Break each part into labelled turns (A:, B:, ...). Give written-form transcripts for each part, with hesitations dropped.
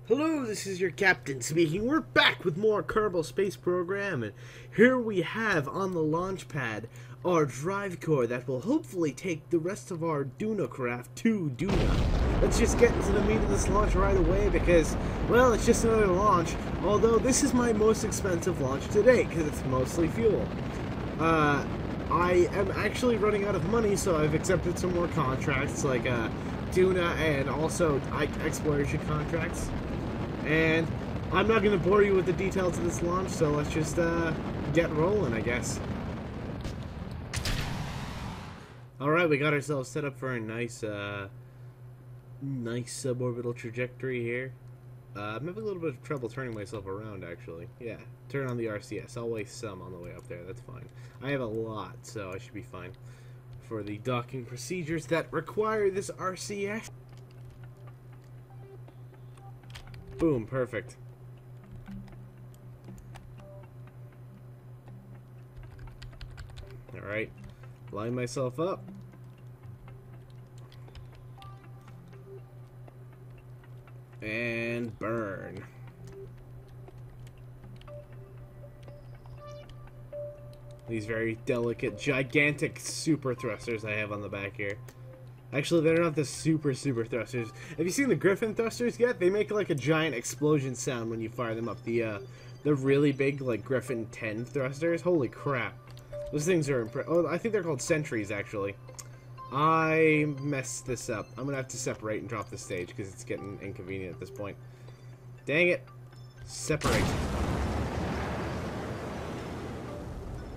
A: Hello, this is your captain speaking. We're back with more Kerbal Space Program, and here we have on the launch pad our drive core that will hopefully take the rest of our Duna craft to Duna. Let's just get into the meat of this launch right away because, well, it's just another launch, although this is my most expensive launch to date because it's mostly fuel. I am actually running out of money, so I've accepted some more contracts like Duna and also exploration contracts. And I'm not going to bore you with the details of this launch, so let's just get rolling, I guess. Alright, we got ourselves set up for a nice suborbital trajectory here. I'm having a little bit of trouble turning myself around, actually. Yeah, turn on the RCS. I'll waste some on the way up there, that's fine. I have a lot, so I should be fine for the docking procedures that require this RCS. Boom, perfect. Alright, line myself up. And burn. These very delicate, gigantic super thrusters I have on the back here. Actually, they're not the super thrusters. Have you seen the Griffin thrusters yet? They make like a giant explosion sound when you fire them up. The really big like Griffin 10 thrusters. Holy crap! Those things are oh, I think they're called Sentries actually. I messed this up. I'm gonna have to separate and drop the stage because it's getting inconvenient at this point. Dang it! Separate.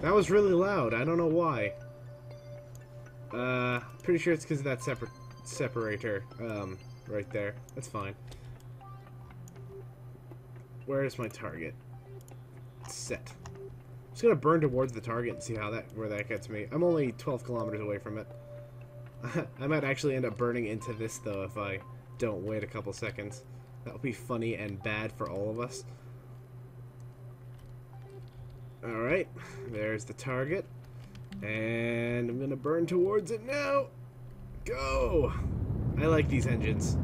A: That was really loud. I don't know why. Pretty sure it's because of that separator, right there. That's fine. Where is my target? Set. I'm just gonna burn towards the target and see how where that gets me. I'm only 12 kilometers away from it. I might actually end up burning into this though if I don't wait a couple seconds. That would be funny and bad for all of us. Alright, there's the target. And I'm gonna burn towards it now. Go! I like these engines.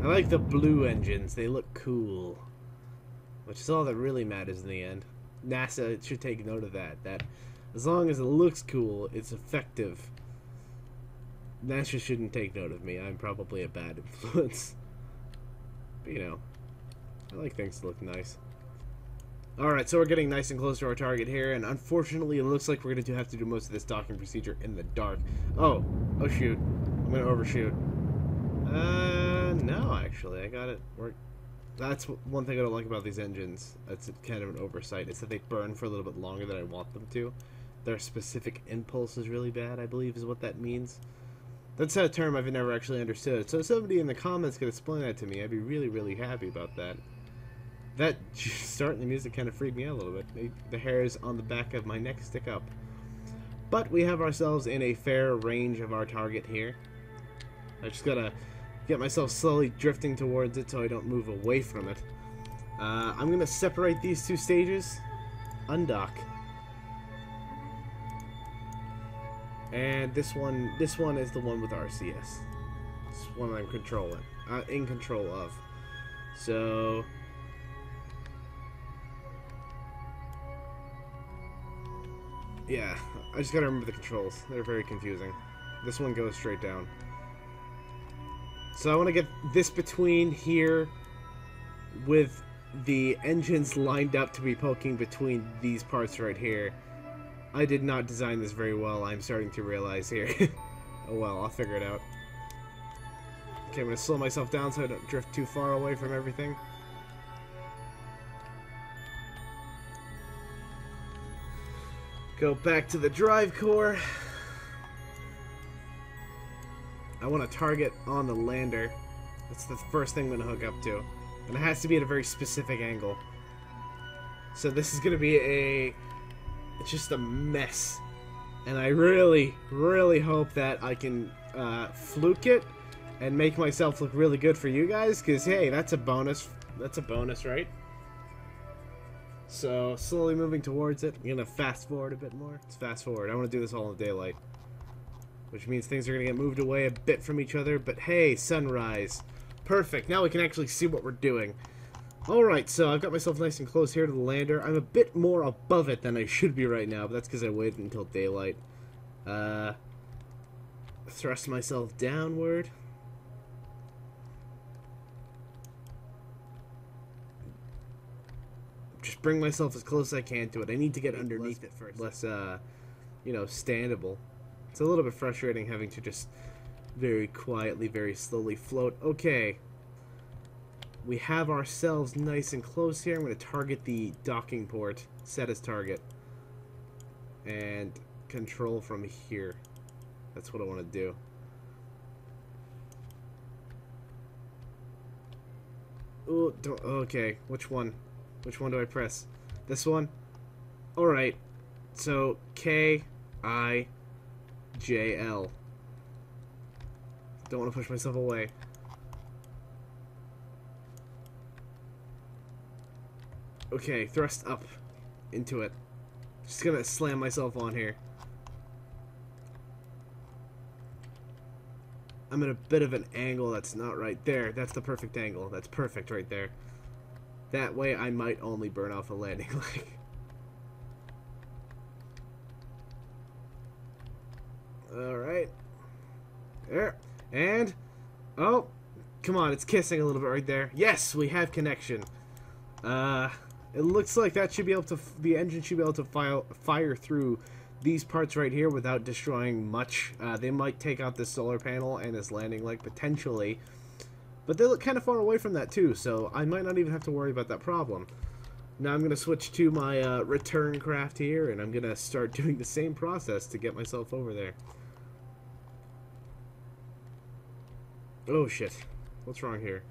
A: I like the blue engines. They look cool. Which is all that really matters in the end. NASA should take note of that. That as long as it looks cool, it's effective. NASA shouldn't take note of me. I'm probably a bad influence. But, you know, I like things to look nice. Alright, so we're getting nice and close to our target here, and unfortunately it looks like we're going to have to do most of this docking procedure in the dark. Oh shoot. I'm going to overshoot. No, actually, I got it. That's one thing I don't like about these engines. That's kind of an oversight. It's that they burn for a little bit longer than I want them to. Their specific impulse is really bad, I believe is what that means. That's a term I've never actually understood. So if somebody in the comments could explain that to me, I'd be really happy about that. That starting the music kind of freaked me out a little bit. The hairs on the back of my neck stick up. But we have ourselves in a fair range of our target here. I just gotta get myself slowly drifting towards it so I don't move away from it. I'm gonna separate these two stages. Undock. And this one is the one with RCS. This one I'm controlling. In control of. So yeah, I just gotta remember the controls. They're very confusing. This one goes straight down. So I want to get this between here with the engines lined up to be poking between these parts right here. I did not design this very well, I'm starting to realize here. Oh well, I'll figure it out. Okay, I'm gonna slow myself down so I don't drift too far away from everything. Go back to the drive core. I want to target on the lander. That's the first thing I'm going to hook up to. And it has to be at a very specific angle. So this is going to be it's just a mess. And I really hope that I can fluke it and make myself look really good for you guys. Because, hey, that's a bonus. That's a bonus, right? So, slowly moving towards it. I'm going to fast forward a bit more. Let's fast forward. I want to do this all in daylight. Which means things are going to get moved away a bit from each other. But hey, sunrise. Perfect. Now we can actually see what we're doing. Alright, so I've got myself nice and close here to the lander. I'm a bit more above it than I should be right now, but that's because I waited until daylight. Thrust myself downward. Just bring myself as close as I can to it. I need to get underneath it first. Less, you know, standable. It's a little bit frustrating having to just very quietly, very slowly float. Okay. We have ourselves nice and close here. I'm going to target the docking port. Set as target. And control from here. That's what I want to do. Oh, don't. Okay, which one? Which one do I press? This one? Alright. So, K, I, J, L. Don't want to push myself away. Okay, thrust up into it. Just gonna slam myself on here. I'm at a bit of an angle that's not right there. That's the perfect angle. That's perfect right there. That way I might only burn off a landing leg. Alright. There. And... oh! Come on, it's kissing a little bit right there. Yes, we have connection. It looks like that should be able to... the engine should be able to fire through these parts right here without destroying much. They might take out this solar panel and this landing leg, potentially. But they look kind of far away from that, too, so I might not even have to worry about that problem. Now I'm going to switch to my return craft here, and I'm going to start doing the same process to get myself over there. Oh, shit. What's wrong here?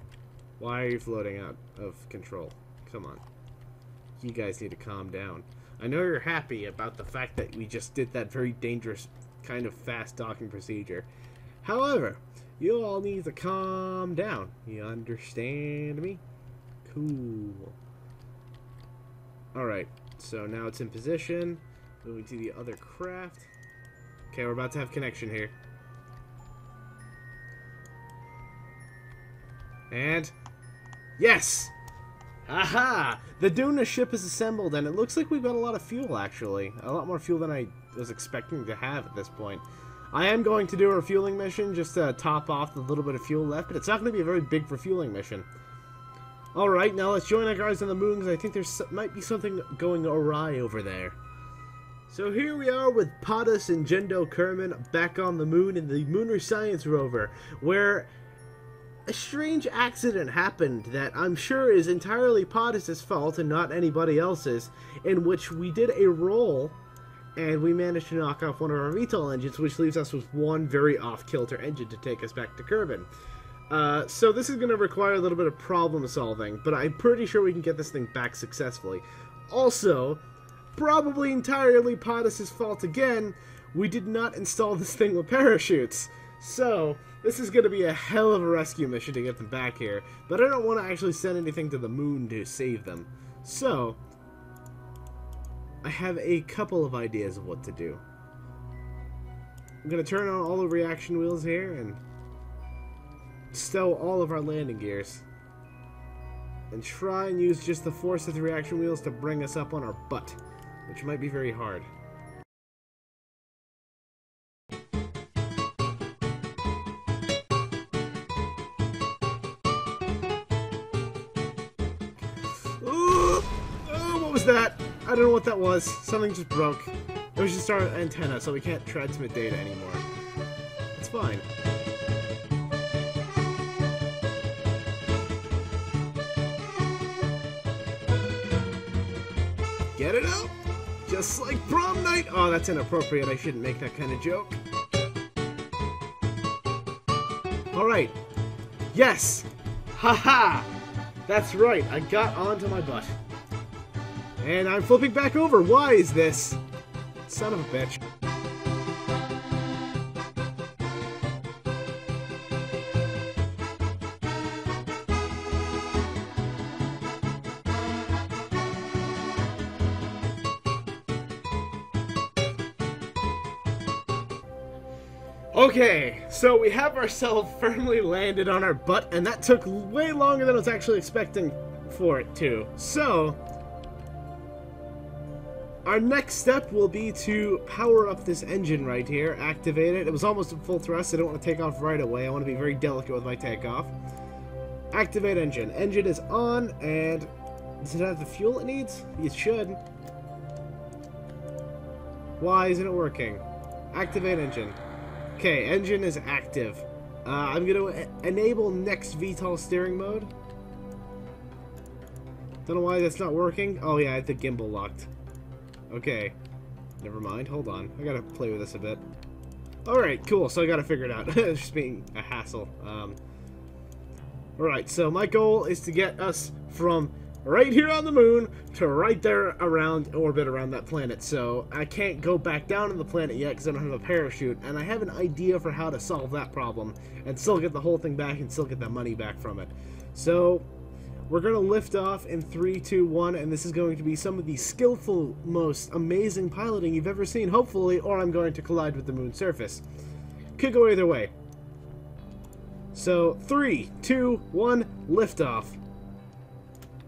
A: Why are you floating out of control? Come on. You guys need to calm down. I know you're happy about the fact that we just did that very dangerous kind of fast docking procedure. However, you all need to calm down. You understand me? Cool. Alright, so now it's in position. Moving to the other craft. Okay, we're about to have connection here. And... yes! Aha! The Duna ship is assembled, and it looks like we've got a lot of fuel, actually. A lot more fuel than I was expecting to have at this point. I am going to do a refueling mission just to top off the little bit of fuel left, but it's not going to be a very big refueling mission. Alright, now let's join our guys on the moon, because I think there might be something going awry over there. So here we are with Potus and Jendo Kerman back on the moon in the Munar Science rover, where a strange accident happened that I'm sure is entirely Potus' fault and not anybody else's, in which we did a roll and we managed to knock off one of our VTOL engines, which leaves us with one very off-kilter engine to take us back to Kerbal. So this is going to require a little bit of problem solving, but I'm pretty sure we can get this thing back successfully. Also, probably entirely Potus' fault again, we did not install this thing with parachutes. So, this is going to be a hell of a rescue mission to get them back here, but I don't want to actually send anything to the moon to save them. So, I have a couple of ideas of what to do. I'm going to turn on all the reaction wheels here and stow all of our landing gears. And try and use just the force of the reaction wheels to bring us up on our butt, which might be very hard. What was that? I don't know what that was. Something just broke. It was just our antenna, so we can't transmit data anymore. It's fine. Get it out? Just like prom night? Oh, that's inappropriate. I shouldn't make that kind of joke. Alright. Yes! Haha! That's right. I got onto my butt. And I'm flipping back over. Why is this? Son of a bitch. Okay, so we have ourselves firmly landed on our butt, and that took way longer than I was actually expecting for it to. So, our next step will be to power up this engine right here, activate it. It was almost at full thrust. I don't want to take off right away. I want to be very delicate with my takeoff. Activate engine. Engine is on, and does it have the fuel it needs? It should. Why isn't it working? Activate engine. Okay, engine is active. I'm going to enable next VTOL steering mode. Don't know why that's not working. Oh yeah, I had the gimbal locked. Okay. Never mind, hold on. I gotta play with this a bit. Alright, cool, so I gotta figure it out. It's just being a hassle. Alright, so my goal is to get us from right here on the moon to right there around orbit around that planet. So I can't go back down on the planet yet because I don't have a parachute, and I have an idea for how to solve that problem and still get the whole thing back and still get that money back from it. So we're going to lift off in 3, 2, 1, and this is going to be some of the skillful, most amazing piloting you've ever seen, hopefully, or I'm going to collide with the moon's surface. Could go either way. So 3, 2, 1, liftoff.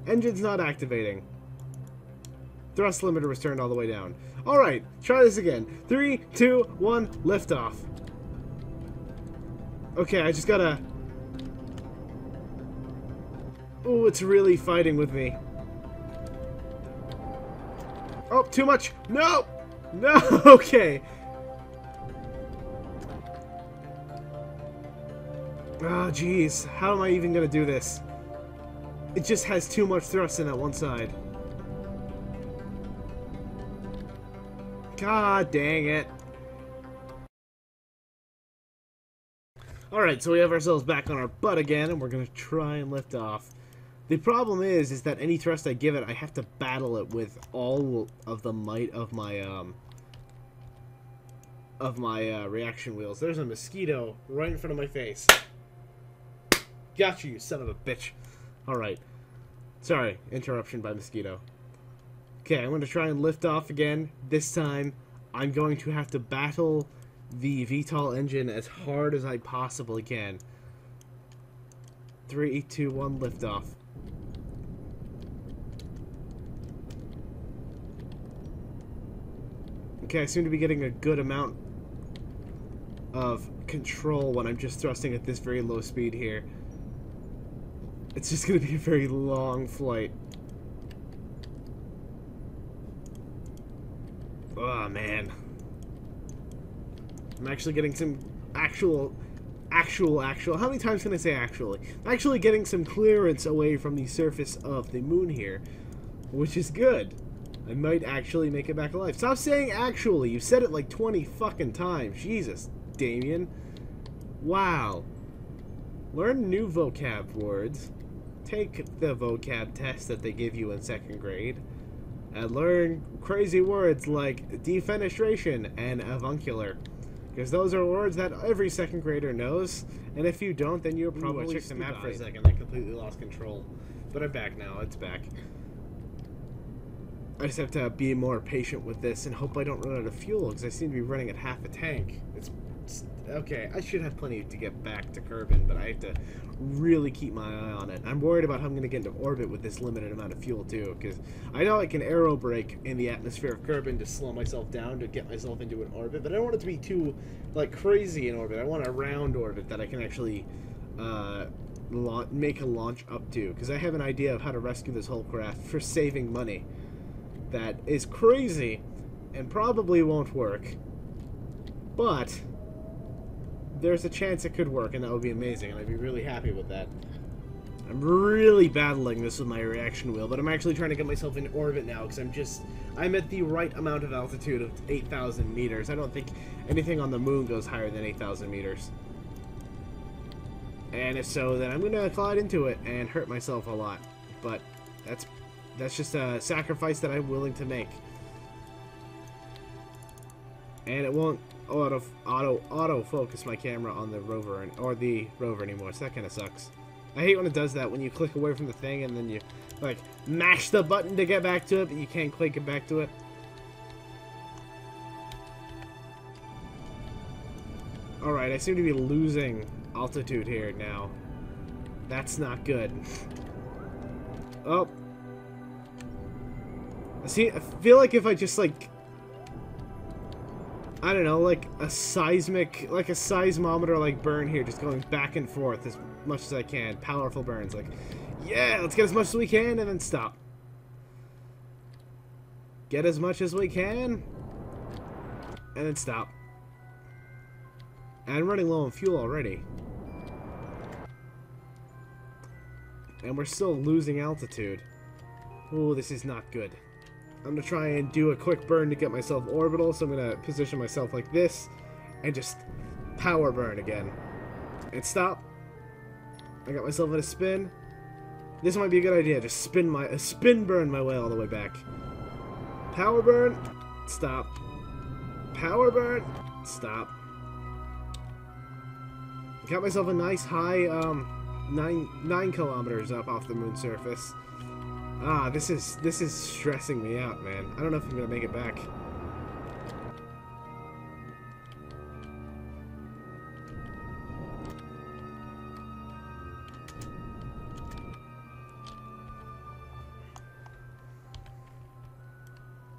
A: Engine's not activating. Thrust limiter was turned all the way down. Alright, try this again. 3, 2, 1, liftoff. Okay, I just gotta... Ooh, it's really fighting with me. Oh, too much! No! No! Okay. Oh, jeez. How am I even gonna do this? It just has too much thrust in that one side. God dang it. Alright, so we have ourselves back on our butt again, and we're going to try and lift off. The problem is that any thrust I give it, I have to battle it with all of the might of my reaction wheels. There's a mosquito right in front of my face. Got you son of a bitch. Alright. Sorry, interruption by mosquito. Okay, I'm going to try and lift off again. This time, I'm going to have to battle the VTOL engine as hard as I possibly can. 3, 2, 1, liftoff. Okay, I seem to be getting a good amount of control when I'm just thrusting at this very low speed here. It's just going to be a very long flight. Oh, man. I'm actually getting some actual... How many times can I say actually? I'm actually getting some clearance away from the surface of the moon here, which is good. I might actually make it back alive. Stop saying actually. You said it like 20 fucking times. Jesus, Damien. Wow. Learn new vocab words. Take the vocab test that they give you in 2nd grade. And learn crazy words like defenestration and avuncular. Because those are words that every 2nd grader knows. And if you don't, then you're probably...
B: I checked the map for a second. I completely lost control. But I'm back now. It's back.
A: I just have to be more patient with this and hope I don't run out of fuel, because I seem to be running at half a tank. It's okay, I should have plenty to get back to Kerbal, but I have to really keep my eye on it. I'm worried about how I'm going to get into orbit with this limited amount of fuel, too, because I know I can aero brake in the atmosphere of Kerbal to slow myself down to get myself into an orbit, but I don't want it to be too, like, crazy in orbit. I want a round orbit that I can actually make a launch up to, because I have an idea of how to rescue this whole craft for saving money. That is crazy and probably won't work, but there's a chance it could work, and that would be amazing, and I'd be really happy with that. I'm really battling this with my reaction wheel, but I'm actually trying to get myself in orbit now, because I'm at the right amount of altitude of 8,000 meters. I don't think anything on the moon goes higher than 8,000 meters. And if so, then I'm going to collide into it and hurt myself a lot, but that's just a sacrifice that I'm willing to make. And it won't auto focus my camera on the rover or the rover anymore, so that kind of sucks. I hate when it does that, when you click away from the thing and then you like mash the button to get back to it, but you can't quite get back to it. Alright, Alright, I seem to be losing altitude here now. That's not good. Oh. See, I feel like if I just, like... I don't know, like a seismometer, like, burn here, just going back and forth as much as I can. Powerful burns, like, yeah, let's get as much as we can, and then stop. Get as much as we can, and then stop. And I'm running low on fuel already. And we're still losing altitude. Ooh, this is not good. I'm going to try and do a quick burn to get myself orbital, so I'm going to position myself like this, and just power burn again. And stop. I got myself in a spin. This might be a good idea, just spin burn my way all the way back. Power burn, stop. Power burn, stop. Got myself a nice high, 9 kilometers up off the moon surface. Ah, this is stressing me out, man. I don't know if I'm gonna make it back.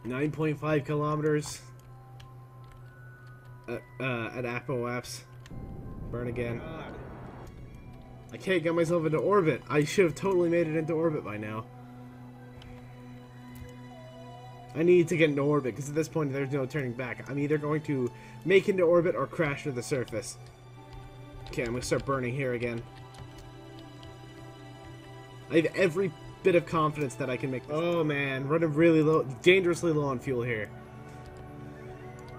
A: .5 kilometers at Apoaps. Burn again.
B: God.
A: I can't get myself into orbit. I should have totally made it into orbit by now. I need to get into orbit, because at this point there's no turning back. I'm either going to make into orbit or crash to the surface. Okay, I'm going to start burning here again. I have every bit of confidence that I can make this. Oh man, running really low, dangerously low on fuel here.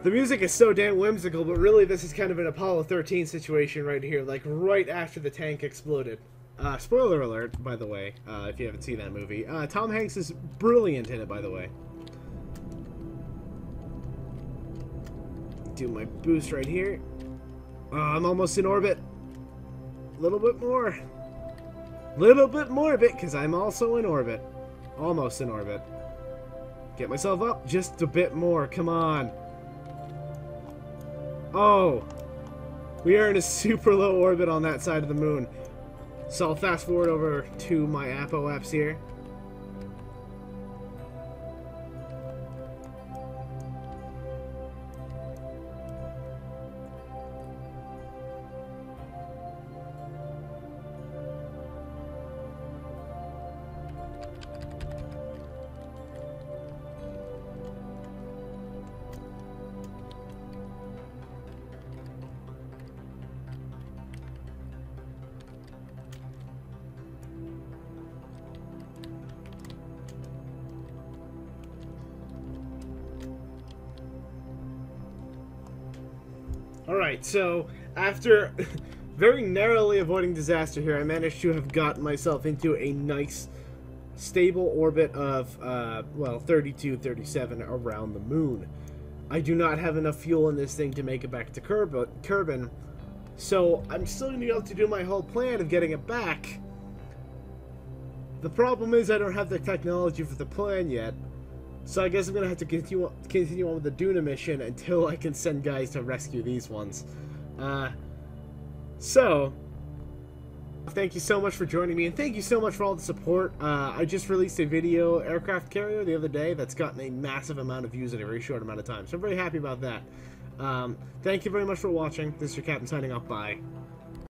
A: The music is so damn whimsical, but really this is kind of an Apollo 13 situation right here, like right after the tank exploded. Spoiler alert, by the way, if you haven't seen that movie. Tom Hanks is brilliant in it, by the way. Do my boost right here. I'm almost in orbit. A little bit more. Little bit more bit, because I'm also in orbit. Almost in orbit. Get myself up just a bit more. Come on. Oh. We are in a super low orbit on that side of the moon. So I'll fast forward over to my Apoaps here. Alright, so after very narrowly avoiding disaster here, I managed to have gotten myself into a nice stable orbit of, well, 32, 37 around the moon. I do not have enough fuel in this thing to make it back to Kerbal, so I'm still going to be able to do my whole plan of getting it back. The problem is I don't have the technology for the plan yet. So I guess I'm going to have to continue on with the Duna mission until I can send guys to rescue these ones. So, thank you so much for joining me, and thank you so much for all the support. I just released a video aircraft carrier the other day that's gotten a massive amount of views in a very short amount of time. So I'm very happy about that. Thank you very much for watching. This is your Captain signing off. Bye.